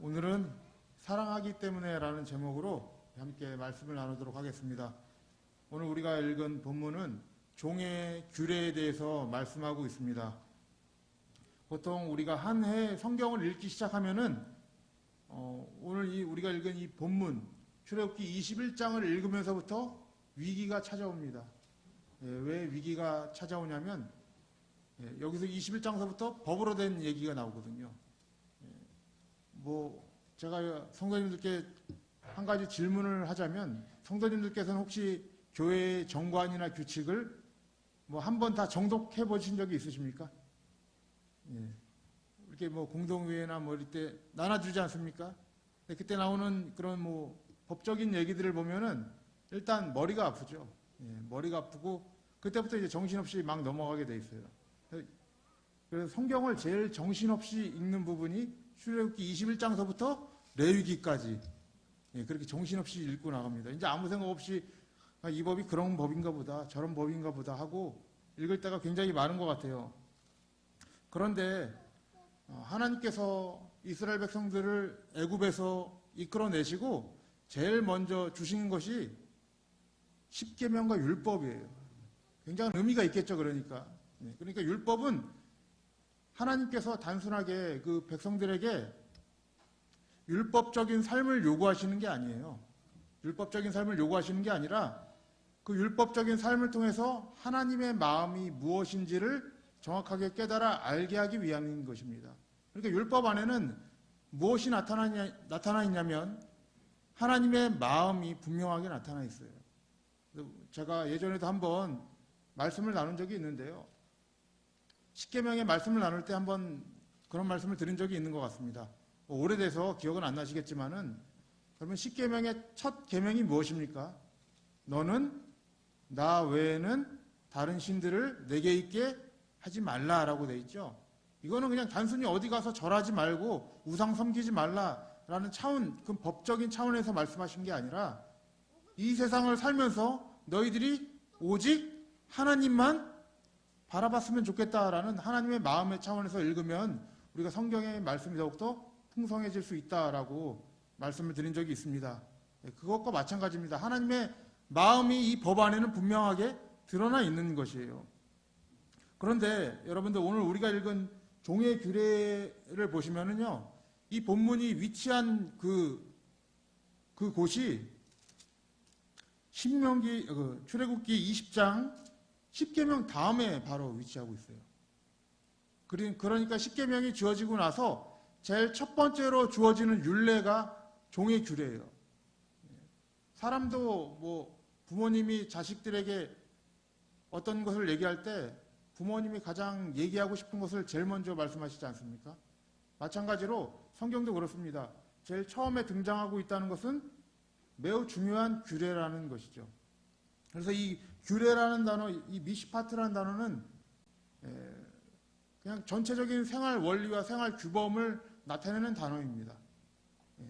오늘은 사랑하기 때문에라는 제목으로 함께 말씀을 나누도록 하겠습니다. 오늘 우리가 읽은 본문은 종의 규례에 대해서 말씀하고 있습니다. 보통 우리가 한 해 성경을 읽기 시작하면은 오늘 우리가 읽은 이 본문 출애굽기 21장을 읽으면서부터 위기가 찾아옵니다. 왜 위기가 찾아오냐면 여기서 21장서부터 법으로 된 얘기가 나오거든요. 제가 성도님들께 한 가지 질문을 하자면, 성도님들께서는 혹시 교회의 정관이나 규칙을 한 번 다 정독해 보신 적이 있으십니까? 이렇게 공동회의나 이럴 때 나눠주지 않습니까? 그때 나오는 그런 법적인 얘기들을 보면은 일단 머리가 아프죠. 머리가 아프고 그때부터 이제 정신없이 막 넘어가게 돼 있어요. 그래서 성경을 제일 정신없이 읽는 부분이 출애굽기 21장서부터 레위기까지 그렇게 정신없이 읽고 나갑니다. 이제 아무 생각 없이 이 법이 그런 법인가 보다, 저런 법인가 보다 하고 읽을 때가 굉장히 많은 것 같아요. 그런데 하나님께서 이스라엘 백성들을 애굽에서 이끌어내시고 제일 먼저 주신 것이 십계명과 율법이에요. 굉장한 의미가 있겠죠. 그러니까 율법은 하나님께서 단순하게 그 백성들에게 율법적인 삶을 요구하시는 게 아니에요. 율법적인 삶을 요구하시는 게 아니라 그 율법적인 삶을 통해서 하나님의 마음이 무엇인지를 정확하게 깨달아 알게 하기 위함인 것입니다. 그러니까 율법 안에는 무엇이 나타나 있냐면 하나님의 마음이 분명하게 나타나 있어요. 제가 예전에도 한번 말씀을 나눈 적이 있는데요. 십계명의 말씀을 나눌 때 한번 그런 말씀을 드린 적이 있는 것 같습니다. 오래돼서 기억은 안 나시겠지만은, 그러면 십계명의 첫 계명이 무엇입니까? 너는 나 외에는 다른 신들을 내게 있게 하지 말라라고 돼 있죠. 이거는 그냥 단순히 어디 가서 절하지 말고 우상 섬기지 말라라는 차원, 그 법적인 차원에서 말씀하신 게 아니라 이 세상을 살면서 너희들이 오직 하나님만 바라봤으면 좋겠다라는 하나님의 마음의 차원에서 읽으면 우리가 성경의 말씀이 더욱더 풍성해질 수 있다라고 말씀을 드린 적이 있습니다. 그것과 마찬가지입니다. 하나님의 마음이 이 법 안에는 분명하게 드러나 있는 것이에요. 그런데 여러분들, 오늘 우리가 읽은 종의 규례를 보시면은요, 이 본문이 위치한 그 곳이 출애굽기 20장 10계명 다음에 바로 위치하고 있어요. 그러니까 10계명이 주어지고 나서 제일 첫 번째로 주어지는 율례가 종의 규례예요. 사람도 부모님이 자식들에게 어떤 것을 얘기할 때 부모님이 가장 얘기하고 싶은 것을 제일 먼저 말씀하시지 않습니까? 마찬가지로 성경도 그렇습니다. 제일 처음에 등장하고 있다는 것은 매우 중요한 규례라는 것이죠. 그래서 이 규례라는 단어, 이 미시파트라는 단어는 그냥 전체적인 생활 원리와 생활 규범을 나타내는 단어입니다.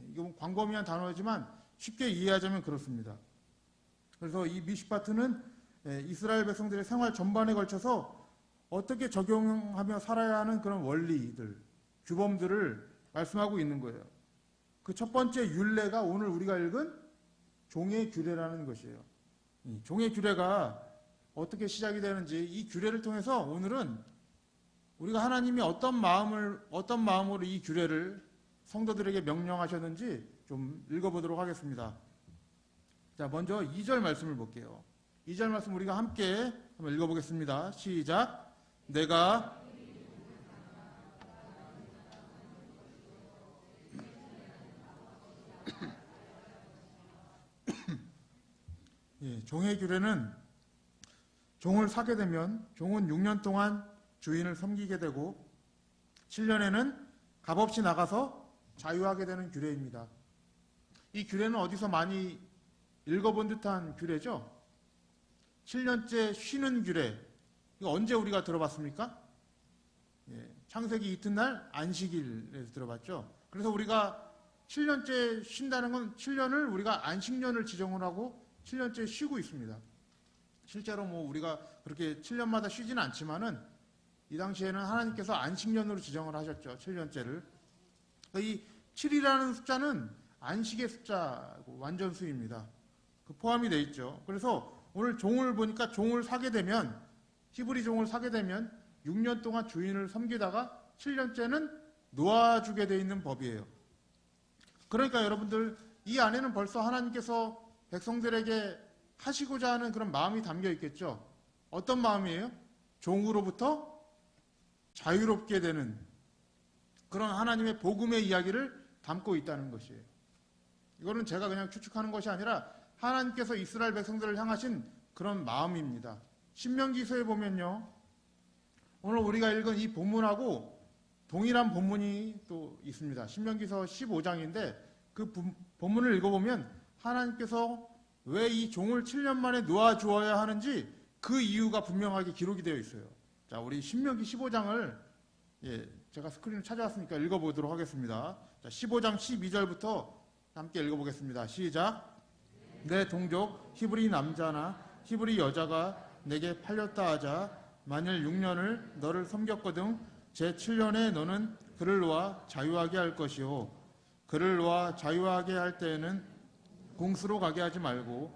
이게 광범위한 단어지만 쉽게 이해하자면 그렇습니다. 그래서 이 미시파트는 이스라엘 백성들의 생활 전반에 걸쳐서 어떻게 적용하며 살아야 하는 그런 원리들, 규범들을 말씀하고 있는 거예요. 그 첫 번째 율례가 오늘 우리가 읽은 종의 규례라는 것이에요. 종의 규례가 어떻게 시작이 되는지, 이 규례를 통해서 오늘은 우리가 하나님이 어떤 마음으로 이 규례를 성도들에게 명령하셨는지 좀 읽어보도록 하겠습니다. 자, 먼저 2절 말씀을 볼게요. 2절 말씀 우리가 함께 한번 읽어보겠습니다. 시작. 내가 종의 규례는 종을 사게 되면 종은 6년 동안 주인을 섬기게 되고 7년에는 값없이 나가서 자유하게 되는 규례입니다. 이 규례는 어디서 많이 읽어본 듯한 규례죠? 7년째 쉬는 규례. 이거 언제 우리가 들어봤습니까? 창세기 이튿날 안식일에서 들어봤죠. 그래서 우리가 7년째 쉰다는 건 7년을 우리가 안식년을 지정을 하고 7년째 쉬고 있습니다. 실제로 우리가 그렇게 7년마다 쉬지는 않지만은 이 당시에는 하나님께서 안식년으로 지정을 하셨죠. 7년째를. 이 7이라는 숫자는 안식의 숫자고 완전수입니다. 그 포함이 되어 있죠. 그래서 오늘 종을 보니까 종을 사게 되면, 히브리 종을 사게 되면 6년 동안 주인을 섬기다가 7년째는 놓아주게 되어 있는 법이에요. 그러니까 여러분들 이 안에는 벌써 하나님께서 백성들에게 하시고자 하는 그런 마음이 담겨 있겠죠. 어떤 마음이에요? 종으로부터 자유롭게 되는 그런 하나님의 복음의 이야기를 담고 있다는 것이에요. 이거는 제가 그냥 추측하는 것이 아니라 하나님께서 이스라엘 백성들을 향하신 그런 마음입니다. 신명기서에 보면요, 오늘 우리가 읽은 이 본문하고 동일한 본문이 또 있습니다. 신명기서 15장인데 그 본문을 읽어보면 하나님께서 왜 이 종을 7년 만에 놓아주어야 하는지 그 이유가 분명하게 기록이 되어 있어요. 자, 우리 신명기 15장을 제가 스크린을 찾아왔으니까 읽어보도록 하겠습니다. 자, 15장 12절부터 함께 읽어보겠습니다. 시작. 내 동족 히브리 남자나 히브리 여자가 내게 팔렸다 하자 만일 6년을 너를 섬겼거든 제 7년에 너는 그를 놓아 자유하게 할 것이요 그를 놓아 자유하게 할 때에는 공수로 가게 하지 말고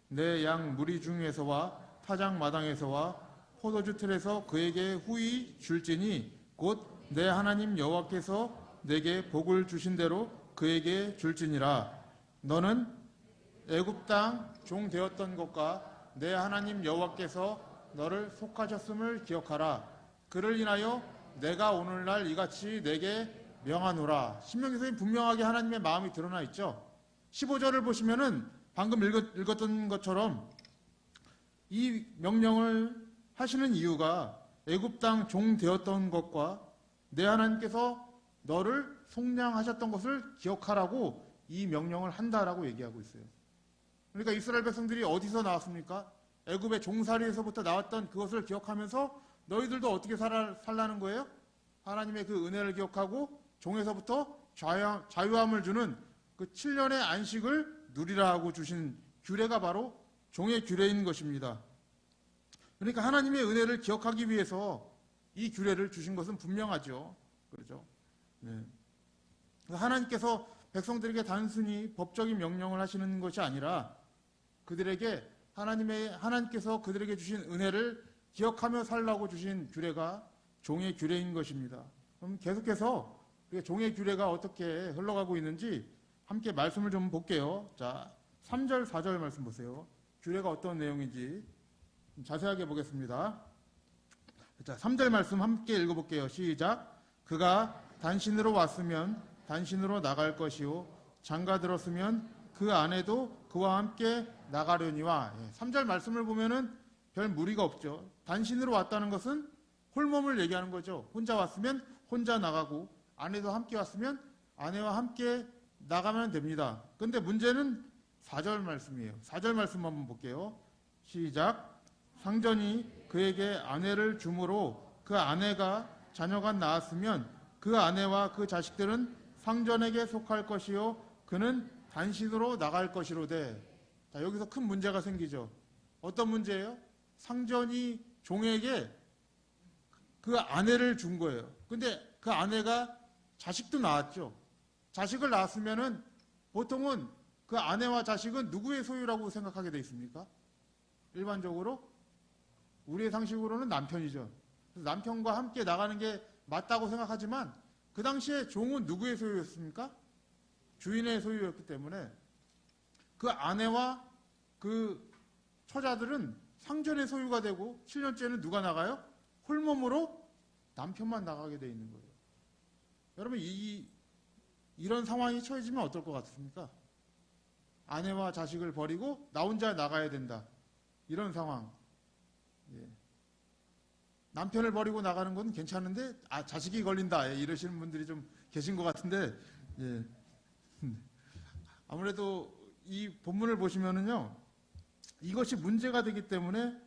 내 양 무리 중에서와 타작 마당에서와 포도주 틀에서 그에게 후히 줄지니 곧 내 하나님 여호와께서 내게 복을 주신 대로 그에게 줄지니라. 너는 애굽 땅 종 되었던 것과 내 하나님 여호와께서 너를 속하셨음을 기억하라. 그를 인하여 내가 오늘날 이같이 내게 명하노라. 신명기서에 분명하게 하나님의 마음이 드러나 있죠. 15절을 보시면은 방금 읽었던 것처럼 이 명령을 하시는 이유가 애굽 땅 종 되었던 것과 내 하나님께서 너를 속량하셨던 것을 기억하라고 이 명령을 한다라고 얘기하고 있어요. 그러니까 이스라엘 백성들이 어디서 나왔습니까? 애굽의 종살이에서부터 나왔던 그것을 기억하면서 너희들도 어떻게 살라는 거예요? 하나님의 그 은혜를 기억하고 종에서부터 자유함을 주는 그 7년의 안식을 누리라 하고 주신 규례가 바로 종의 규례인 것입니다. 그러니까 하나님의 은혜를 기억하기 위해서 이 규례를 주신 것은 분명하죠. 그렇죠? 네. 하나님께서 백성들에게 단순히 법적인 명령을 하시는 것이 아니라 그들에게 하나님께서 그들에게 주신 은혜를 기억하며 살라고 주신 규례가 종의 규례인 것입니다. 그럼 계속해서 종의 규례가 어떻게 흘러가고 있는지 함께 말씀을 좀 볼게요. 자, 3절, 4절 말씀 보세요. 규례가 어떤 내용인지 좀 자세하게 보겠습니다. 자, 3절 말씀 함께 읽어볼게요. 시작. 그가 단신으로 왔으면 단신으로 나갈 것이요 장가 들었으면 그 아내도 그와 함께 나가려니와. 3절 말씀을 보면은 별 무리가 없죠. 단신으로 왔다는 것은 홀몸을 얘기하는 거죠. 혼자 왔으면 혼자 나가고 아내도 함께 왔으면 아내와 함께 나가면 됩니다. 근데 문제는 4절 말씀이에요. 4절 말씀 한번 볼게요. 시작. 상전이 그에게 아내를 주므로 그 아내가 자녀가 낳았으면 그 아내와 그 자식들은 상전에게 속할 것이요 그는 단신으로 나갈 것이로되. 자, 여기서 큰 문제가 생기죠. 어떤 문제예요? 상전이 종에게 그 아내를 준 거예요. 근데 그 아내가 자식도 낳았죠. 자식을 낳았으면은 보통은 그 아내와 자식은 누구의 소유라고 생각하게 돼 있습니까? 일반적으로 우리의 상식으로는 남편이죠. 그래서 남편과 함께 나가는 게 맞다고 생각하지만 그 당시에 종은 누구의 소유였습니까? 주인의 소유였기 때문에 그 아내와 그 처자들은 상전의 소유가 되고 7년째는 누가 나가요? 홀몸으로 남편만 나가게 돼 있는 거예요. 여러분 이런 상황이 처해지면 어떨 것 같습니까? 아내와 자식을 버리고 나 혼자 나가야 된다. 이런 상황. 예. 남편을 버리고 나가는 건 괜찮은데 자식이 걸린다. 이러시는 분들이 좀 계신 것 같은데 예. 아무래도 이 본문을 보시면은요 이것이 문제가 되기 때문에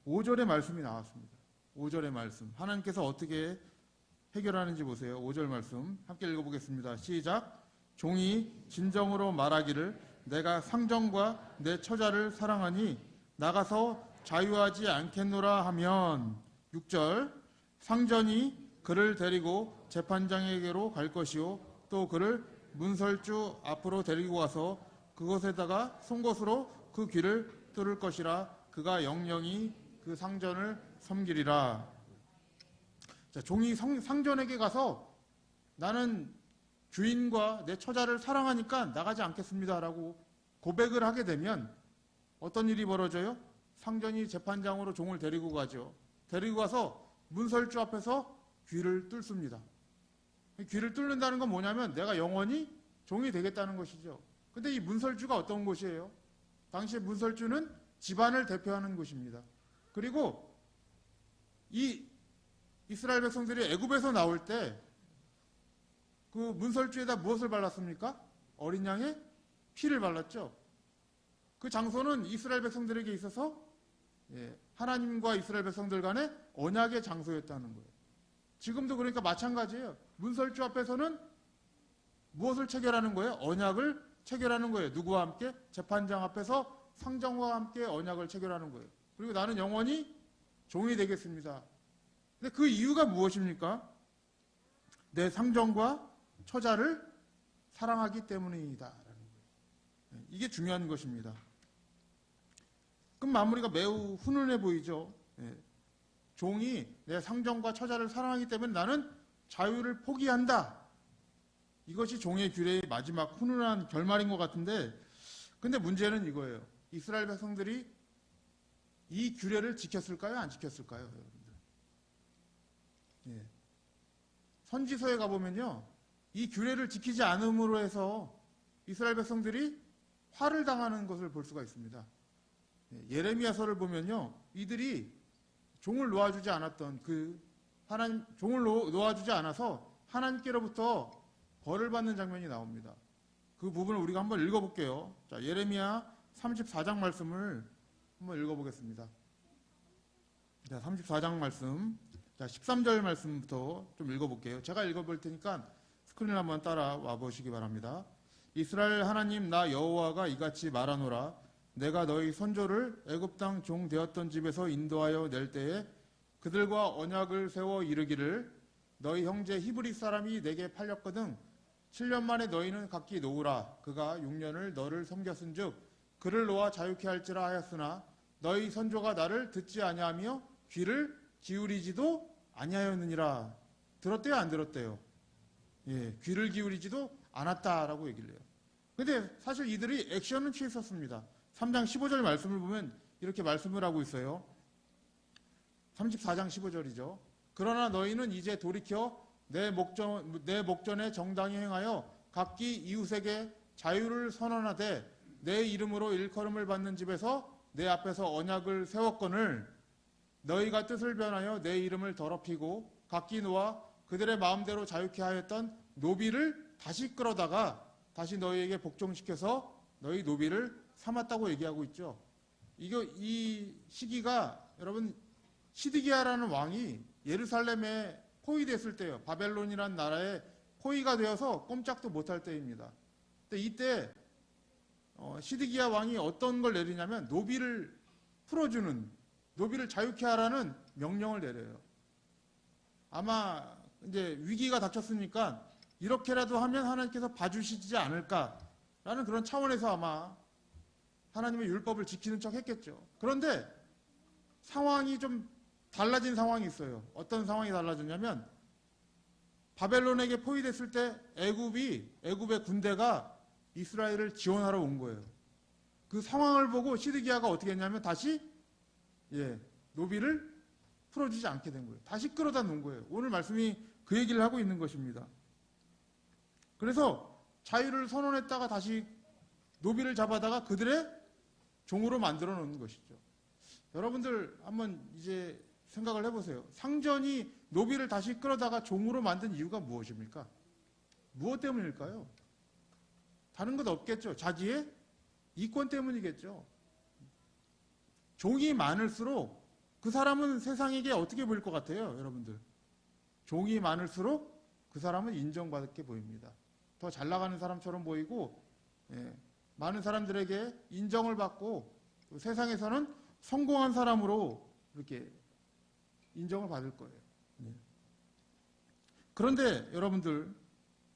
5절의 말씀이 나왔습니다. 5절의 말씀 하나님께서 어떻게 해결하는지 보세요. 5절 말씀 함께 읽어보겠습니다. 시작. 종이 진정으로 말하기를 내가 상전과 내 처자를 사랑하니 나가서 자유하지 않겠노라 하면. 6절. 상전이 그를 데리고 재판장에게로 갈 것이요 또 그를 문설주 앞으로 데리고 가서 그것에다가 송곳으로 그 귀를 뚫을 것이라. 그가 영영이 그 상전을 섬기리라. 자, 종이 상전에게 가서 나는 주인과 내 처자를 사랑하니까 나가지 않겠습니다라고 고백을 하게 되면 어떤 일이 벌어져요? 상전이 재판장으로 종을 데리고 가죠. 데리고 가서 문설주 앞에서 귀를 뚫습니다. 귀를 뚫는다는 건 뭐냐면 내가 영원히 종이 되겠다는 것이죠. 근데 이 문설주가 어떤 곳이에요? 당시에 문설주는 집안을 대표하는 곳입니다. 그리고 이 이스라엘 백성들이 애굽에서 나올 때 그 문설주에다 무엇을 발랐습니까? 어린 양의 피를 발랐죠. 그 장소는 이스라엘 백성들에게 있어서 하나님과 이스라엘 백성들 간의 언약의 장소였다는 거예요. 지금도 그러니까 마찬가지예요. 문설주 앞에서는 무엇을 체결하는 거예요? 언약을 체결하는 거예요. 누구와 함께? 재판장 앞에서 상정과 함께 언약을 체결하는 거예요. 그리고 나는 영원히 종이 되겠습니다. 근데 그 이유가 무엇입니까? 내 상정과 처자를 사랑하기 때문이다. 라는 거예요. 이게 중요한 것입니다. 그럼 마무리가 매우 훈훈해 보이죠. 종이 내 상정과 처자를 사랑하기 때문에 나는 자유를 포기한다. 이것이 종의 규례의 마지막 훈훈한 결말인 것 같은데, 근데 문제는 이거예요. 이스라엘 백성들이 이 규례를 지켰을까요? 안 지켰을까요? 여러분들. 선지서에 가보면요. 이 규례를 지키지 않음으로 해서 이스라엘 백성들이 화를 당하는 것을 볼 수가 있습니다. 예레미야서를 보면요. 이들이 종을 놓아주지 않았던 종을 놓아주지 않아서 하나님께로부터 벌을 받는 장면이 나옵니다. 그 부분을 우리가 한번 읽어볼게요. 자, 예레미야 34장 말씀을 한번 읽어보겠습니다. 자, 34장 말씀. 자, 13절 말씀부터 좀 읽어볼게요. 제가 읽어볼 테니까 스크린을 한번 따라와 보시기 바랍니다. 이스라엘 하나님 나 여호와가 이같이 말하노라. 내가 너희 선조를 애굽 땅 종 되었던 집에서 인도하여 낼 때에 그들과 언약을 세워 이르기를 너희 형제 히브리 사람이 내게 팔렸거든 7년 만에 너희는 각기 놓으라. 그가 6년을 너를 섬겼은즉 그를 놓아 자유케 할지라 하였으나 너희 선조가 나를 듣지 아니하며 귀를 기울이지도 아니하였느니라. 들었대요, 안 들었대요? 귀를 기울이지도 않았다라고 얘기를 해요. 근데 사실 이들이 액션은 취했었습니다. 3장 15절 말씀을 보면 이렇게 말씀을 하고 있어요. 34장 15절이죠. 그러나 너희는 이제 돌이켜 내 목전에 정당히 행하여 각기 이웃에게 자유를 선언하되 내 이름으로 일컬음을 받는 집에서 내 앞에서 언약을 세웠거늘 너희가 뜻을 변하여 내 이름을 더럽히고 각기 놓아 그들의 마음대로 자유케 하였던 노비를 다시 끌어다가 다시 너희에게 복종시켜서 너희 노비를 삼았다고 얘기하고 있죠. 이 시기가 여러분 시드기야라는 왕이 예루살렘에 포위됐을 때요. 바벨론이라는 나라에 포위가 되어서 꼼짝도 못할 때입니다. 근데 이때 시드기야 왕이 어떤 걸 내리냐면 노비를 풀어주는, 노비를 자유케 하라는 명령을 내려요. 아마 이제 위기가 닥쳤으니까 이렇게라도 하면 하나님께서 봐주시지 않을까라는 그런 차원에서 아마 하나님의 율법을 지키는 척 했겠죠. 그런데 상황이 좀 달라진 상황이 있어요. 어떤 상황이 달라졌냐면 바벨론에게 포위됐을 때 애굽의 군대가 이스라엘을 지원하러 온 거예요. 그 상황을 보고 시드기야가 어떻게 했냐면 다시 노비를 풀어주지 않게 된 거예요. 다시 끌어다 놓은 거예요. 오늘 말씀이 그 얘기를 하고 있는 것입니다. 그래서 자유를 선언했다가 다시 노비를 잡아다가 그들의 종으로 만들어 놓은 것이죠. 여러분들 한번 이제 생각을 해보세요. 상전이 노비를 다시 끌어다가 종으로 만든 이유가 무엇입니까? 무엇 때문일까요? 다른 것 없겠죠. 자기의 이권 때문이겠죠. 종이 많을수록 그 사람은 세상에게 어떻게 보일 것 같아요, 여러분들? 종이 많을수록 그 사람은 인정받게 보입니다. 더 잘 나가는 사람처럼 보이고, 많은 사람들에게 인정을 받고, 세상에서는 성공한 사람으로 이렇게 인정을 받을 거예요. 그런데 여러분들,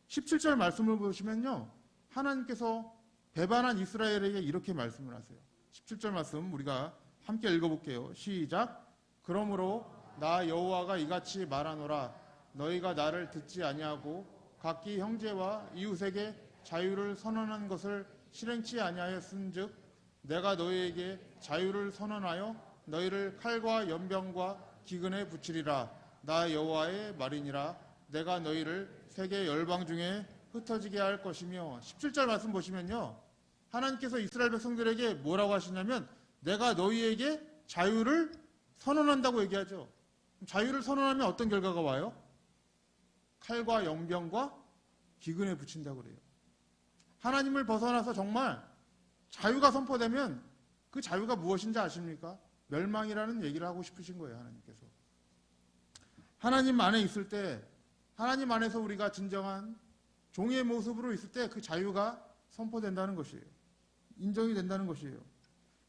17절 말씀을 보시면요, 하나님께서 배반한 이스라엘에게 이렇게 말씀을 하세요. 17절 말씀 우리가 함께 읽어볼게요. 시작. 그러므로 나 여호와가 이같이 말하노라. 너희가 나를 듣지 아니하고 각기 형제와 이웃에게 자유를 선언한 것을 실행치 아니하였은즉 내가 너희에게 자유를 선언하여 너희를 칼과 연병과 기근에 붙이리라. 나 여호와의 말이니라. 내가 너희를 세계 열방 중에 흩어지게 할 것이며. 17절 말씀 보시면요, 하나님께서 이스라엘 백성들에게 뭐라고 하시냐면 내가 너희에게 자유를 선언한다고 얘기하죠. 자유를 선언하면 어떤 결과가 와요? 칼과 연병과 기근에 붙인다고 그래요. 하나님을 벗어나서 정말 자유가 선포되면 그 자유가 무엇인지 아십니까? 멸망이라는 얘기를 하고 싶으신 거예요, 하나님께서. 하나님 안에 있을 때, 하나님 안에서 우리가 진정한 종의 모습으로 있을 때 그 자유가 선포된다는 것이에요. 인정이 된다는 것이에요.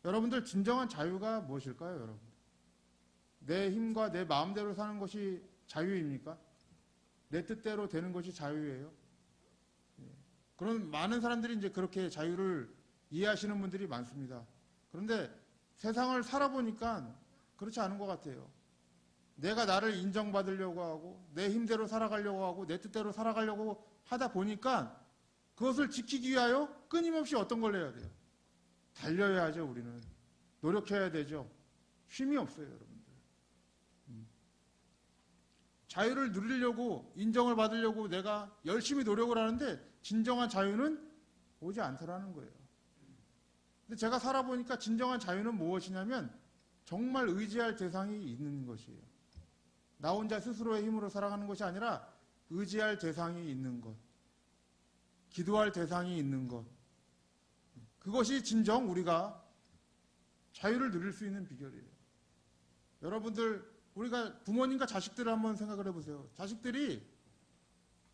여러분들, 진정한 자유가 무엇일까요, 여러분? 내 힘과 내 마음대로 사는 것이 자유입니까? 내 뜻대로 되는 것이 자유예요? 그런 많은 사람들이 이제 그렇게 자유를 이해하시는 분들이 많습니다. 그런데 세상을 살아보니까 그렇지 않은 것 같아요. 내가 나를 인정받으려고 하고 내 힘대로 살아가려고 하고 내 뜻대로 살아가려고 하다 보니까 그것을 지키기 위하여 끊임없이 어떤 걸 해야 돼요? 달려야 하죠. 우리는 노력해야 되죠. 쉼이 없어요, 여러분들. 자유를 누리려고, 인정을 받으려고 내가 열심히 노력을 하는데 진정한 자유는 오지 않더라는 거예요. 근데 제가 살아보니까 진정한 자유는 무엇이냐면 정말 의지할 대상이 있는 것이에요. 나 혼자 스스로의 힘으로 살아가는 것이 아니라 의지할 대상이 있는 것, 기도할 대상이 있는 것, 그것이 진정 우리가 자유를 누릴 수 있는 비결이에요. 여러분들, 우리가 부모님과 자식들을 한번 생각을 해보세요. 자식들이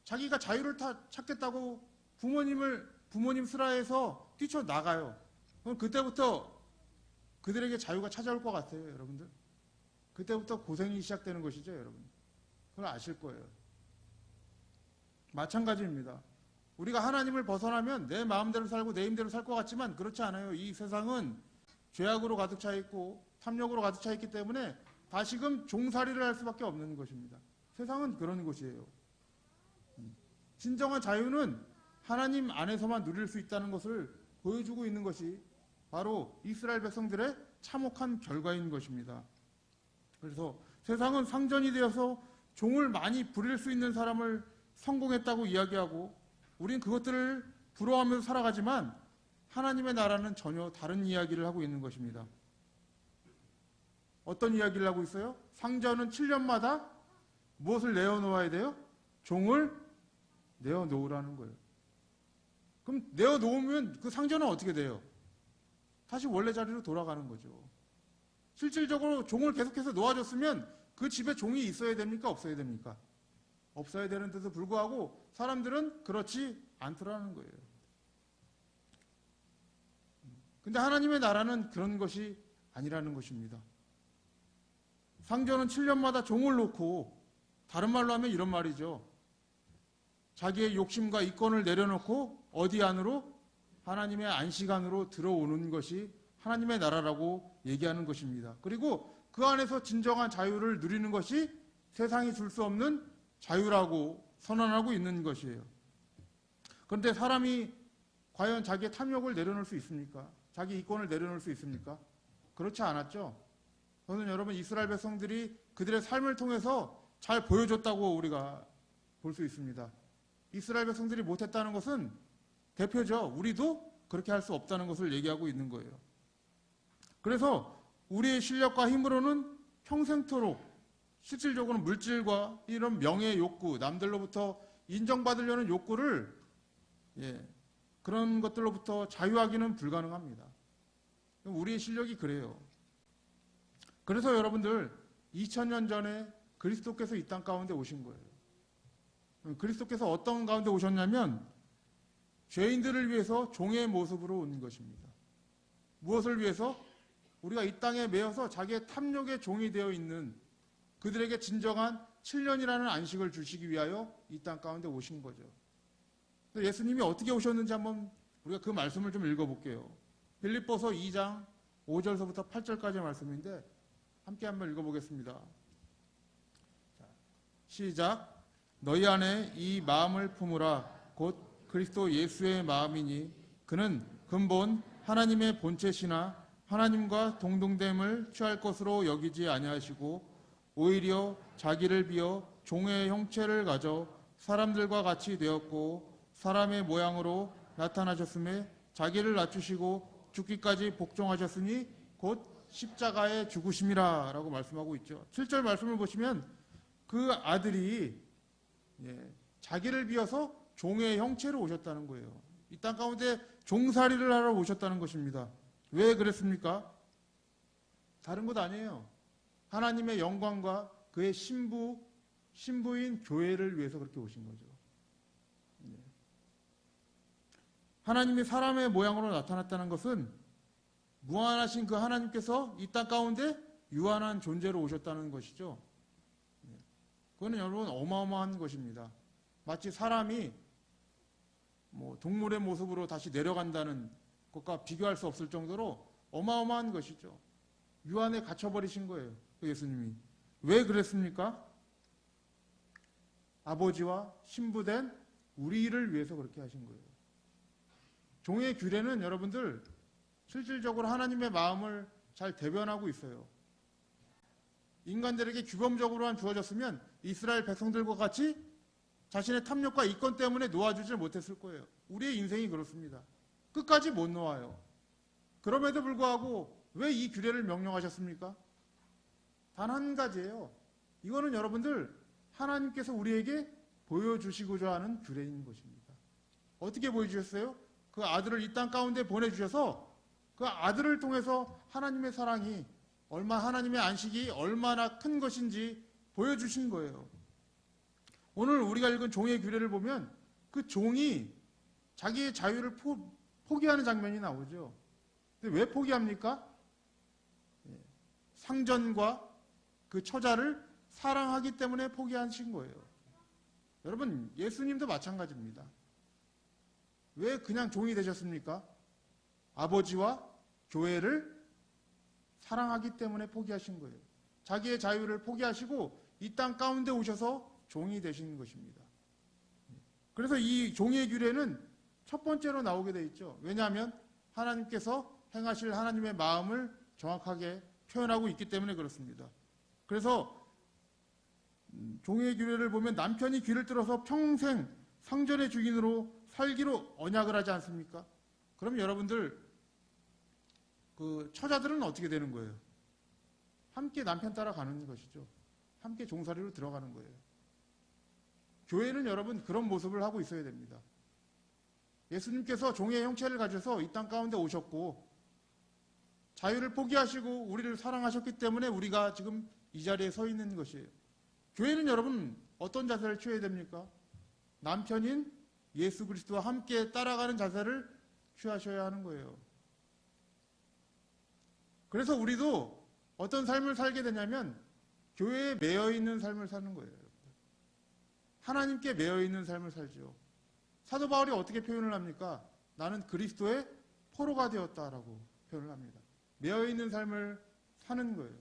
자기가 자유를 찾겠다고 부모님 슬하에서 뛰쳐나가요. 그럼 그때부터 그들에게 자유가 찾아올 것 같아요, 여러분들? 그때부터 고생이 시작되는 것이죠, 여러분. 그걸 아실 거예요. 마찬가지입니다. 우리가 하나님을 벗어나면 내 마음대로 살고 내 힘대로 살 것 같지만 그렇지 않아요. 이 세상은 죄악으로 가득 차 있고 탐욕으로 가득 차 있기 때문에 다시금 종살이를 할 수밖에 없는 것입니다. 세상은 그런 곳이에요. 진정한 자유는 하나님 안에서만 누릴 수 있다는 것을 보여주고 있는 것이 바로 이스라엘 백성들의 참혹한 결과인 것입니다. 그래서 세상은 상전이 되어서 종을 많이 부릴 수 있는 사람을 성공했다고 이야기하고 우린 그것들을 부러워하면서 살아가지만 하나님의 나라는 전혀 다른 이야기를 하고 있는 것입니다. 어떤 이야기를 하고 있어요? 상전은 7년마다 무엇을 내어놓아야 돼요? 종을 내어놓으라는 거예요. 그럼 내어놓으면 그 상전은 어떻게 돼요? 다시 원래 자리로 돌아가는 거죠. 실질적으로 종을 계속해서 놓아줬으면 그 집에 종이 있어야 됩니까? 없어야 됩니까? 없어야 되는 데도 불구하고 사람들은 그렇지 않더라는 거예요. 근데 하나님의 나라는 그런 것이 아니라는 것입니다. 상전은 7년마다 종을 놓고, 다른 말로 하면 이런 말이죠. 자기의 욕심과 이권을 내려놓고 어디 안으로? 하나님의 안식안으로 들어오는 것이 하나님의 나라라고 얘기하는 것입니다. 그리고 그 안에서 진정한 자유를 누리는 것이 세상이 줄 수 없는 자유라고 선언하고 있는 것이에요. 그런데 사람이 과연 자기의 탐욕을 내려놓을 수 있습니까? 자기 이권을 내려놓을 수 있습니까? 그렇지 않았죠. 저는 여러분, 이스라엘 백성들이 그들의 삶을 통해서 잘 보여줬다고 우리가 볼 수 있습니다. 이스라엘 백성들이 못했다는 것은 대표죠. 우리도 그렇게 할 수 없다는 것을 얘기하고 있는 거예요. 그래서 우리의 실력과 힘으로는 평생토록 실질적으로 물질과 이런 명예 욕구, 남들로부터 인정받으려는 욕구를 그런 것들로부터 자유하기는 불가능합니다. 우리의 실력이 그래요. 그래서 여러분들 2000년 전에 그리스도께서 이 땅 가운데 오신 거예요. 그리스도께서 어떤 가운데 오셨냐면 죄인들을 위해서 종의 모습으로 온 것입니다. 무엇을 위해서? 우리가 이 땅에 매여서 자기의 탐욕의 종이 되어 있는 그들에게 진정한 7년이라는 안식을 주시기 위하여 이 땅 가운데 오신 거죠. 예수님이 어떻게 오셨는지 한번 우리가 그 말씀을 좀 읽어볼게요. 빌립보서 2장 5절서부터 8절까지의 말씀인데 함께 한번 읽어보겠습니다. 자, 시작. 너희 안에 이 마음을 품으라. 곧 그리스도 예수의 마음이니 그는 근본 하나님의 본체시나 하나님과 동등됨을 취할 것으로 여기지 아니하시고 오히려 자기를 비어 종의 형체를 가져 사람들과 같이 되었고 사람의 모양으로 나타나셨음에 자기를 낮추시고 죽기까지 복종하셨으니 곧 십자가에 죽으심이라 라고 말씀하고 있죠. 7절 말씀을 보시면 그 아들이 자기를 비어서 종의 형체로 오셨다는 거예요. 이 땅 가운데 종살이를 하러 오셨다는 것입니다. 왜 그랬습니까? 다른 것 아니에요. 하나님의 영광과 그의 신부인 교회를 위해서 그렇게 오신 거죠. 하나님이 사람의 모양으로 나타났다는 것은 무한하신 그 하나님께서 이 땅 가운데 유한한 존재로 오셨다는 것이죠. 그거는 여러분 어마어마한 것입니다. 마치 사람이 동물의 모습으로 다시 내려간다는 것과 비교할 수 없을 정도로 어마어마한 것이죠. 유한에 갇혀버리신 거예요. 그 예수님이. 왜 그랬습니까? 아버지와 신부된 우리를 위해서 그렇게 하신 거예요. 종의 규례는 여러분들 실질적으로 하나님의 마음을 잘 대변하고 있어요. 인간들에게 규범적으로만 주어졌으면 이스라엘 백성들과 같이 자신의 탐욕과 이권 때문에 놓아주질 못했을 거예요. 우리의 인생이 그렇습니다. 끝까지 못 놓아요. 그럼에도 불구하고 왜 이 규례를 명령하셨습니까? 단 한 가지예요. 이거는 여러분들 하나님께서 우리에게 보여주시고자 하는 규례인 것입니다. 어떻게 보여주셨어요? 그 아들을 이 땅 가운데 보내주셔서 그 아들을 통해서 하나님의 사랑이 하나님의 안식이 얼마나 큰 것인지 보여주신 거예요. 오늘 우리가 읽은 종의 규례를 보면 그 종이 자기의 자유를 포기하는 장면이 나오죠. 근데 왜 포기합니까? 상전과 그 처자를 사랑하기 때문에 포기하신 거예요. 여러분, 예수님도 마찬가지입니다. 왜 그냥 종이 되셨습니까? 아버지와 교회를 사랑하기 때문에 포기하신 거예요. 자기의 자유를 포기하시고 이 땅 가운데 오셔서 종이 되신 것입니다. 그래서 이 종의 규례는 첫 번째로 나오게 돼 있죠. 왜냐하면 하나님께서 행하실 하나님의 마음을 정확하게 표현하고 있기 때문에 그렇습니다. 그래서 종의 규례를 보면 남편이 귀를 뚫어서 평생 상전의 주인으로 살기로 언약을 하지 않습니까? 그럼 여러분들 그 처자들은 어떻게 되는 거예요? 함께 남편 따라가는 것이죠. 함께 종살이로 들어가는 거예요. 교회는 여러분 그런 모습을 하고 있어야 됩니다. 예수님께서 종의 형체를 가져서 이 땅 가운데 오셨고 자유를 포기하시고 우리를 사랑하셨기 때문에 우리가 지금 이 자리에 서 있는 것이에요. 교회는 여러분 어떤 자세를 취해야 됩니까? 남편인 예수 그리스도와 함께 따라가는 자세를 취하셔야 하는 거예요. 그래서 우리도 어떤 삶을 살게 되냐면 교회에 매여 있는 삶을 사는 거예요. 하나님께 매여 있는 삶을 살죠. 사도 바울이 어떻게 표현을 합니까? 나는 그리스도의 포로가 되었다라고 표현을 합니다. 매여 있는 삶을 사는 거예요.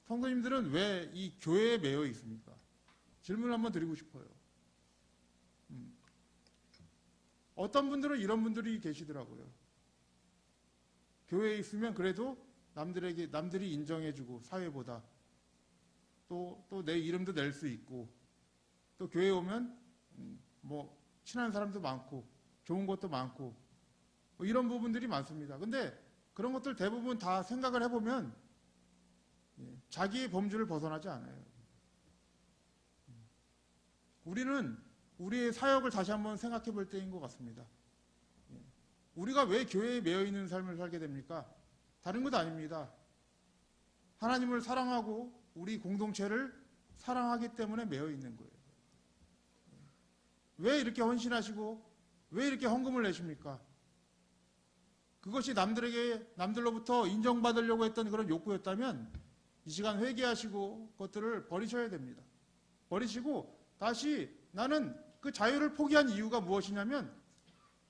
성도님들은 왜 이 교회에 매여 있습니까? 질문을 한번 드리고 싶어요. 어떤 분들은 이런 분들이 계시더라고요. 교회에 있으면 그래도 남들이 인정해주고 사회보다 또 내 이름도 낼 수 있고 또 교회에 오면 친한 사람도 많고 좋은 것도 많고 이런 부분들이 많습니다. 근데 그런 것들 대부분 다 생각을 해보면 자기의 범주를 벗어나지 않아요. 우리는 우리의 사역을 다시 한번 생각해 볼 때인 것 같습니다. 우리가 왜 교회에 매여 있는 삶을 살게 됩니까? 다른 것 아닙니다. 하나님을 사랑하고 우리 공동체를 사랑하기 때문에 매여 있는 거예요. 왜 이렇게 헌신하시고 왜 이렇게 헌금을 내십니까? 그것이 남들로부터 인정받으려고 했던 그런 욕구였다면 이 시간 회개하시고 그것들을 버리셔야 됩니다. 버리시고 다시 나는 그 자유를 포기한 이유가 무엇이냐면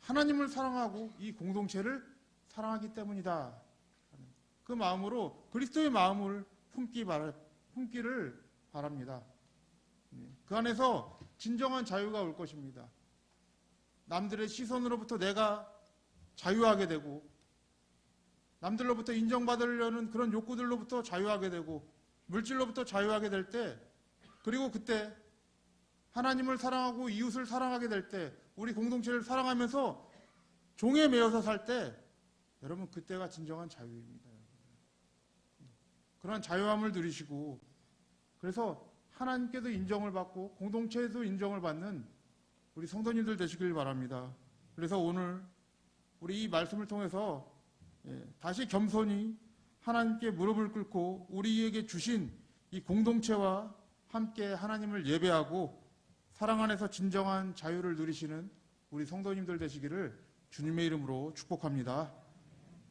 하나님을 사랑하고 이 공동체를 사랑하기 때문이다. 그 마음으로 그리스도의 마음을 품기를 바랍니다. 그 안에서 진정한 자유가 올 것입니다. 남들의 시선으로부터 내가 자유하게 되고 남들로부터 인정받으려는 그런 욕구들로부터 자유하게 되고 물질로부터 자유하게 될 때, 그리고 그때 하나님을 사랑하고 이웃을 사랑하게 될 때, 우리 공동체를 사랑하면서 종에 매여서 살 때, 여러분 그때가 진정한 자유입니다. 그러한 자유함을 누리시고, 그래서 하나님께도 인정을 받고 공동체에도 인정을 받는 우리 성도님들 되시길 바랍니다. 그래서 오늘 우리 이 말씀을 통해서 다시 겸손히 하나님께 무릎을 꿇고 우리에게 주신 이 공동체와 함께 하나님을 예배하고 사랑 안에서 진정한 자유를 누리시는 우리 성도님들 되시기를 주님의 이름으로 축복합니다.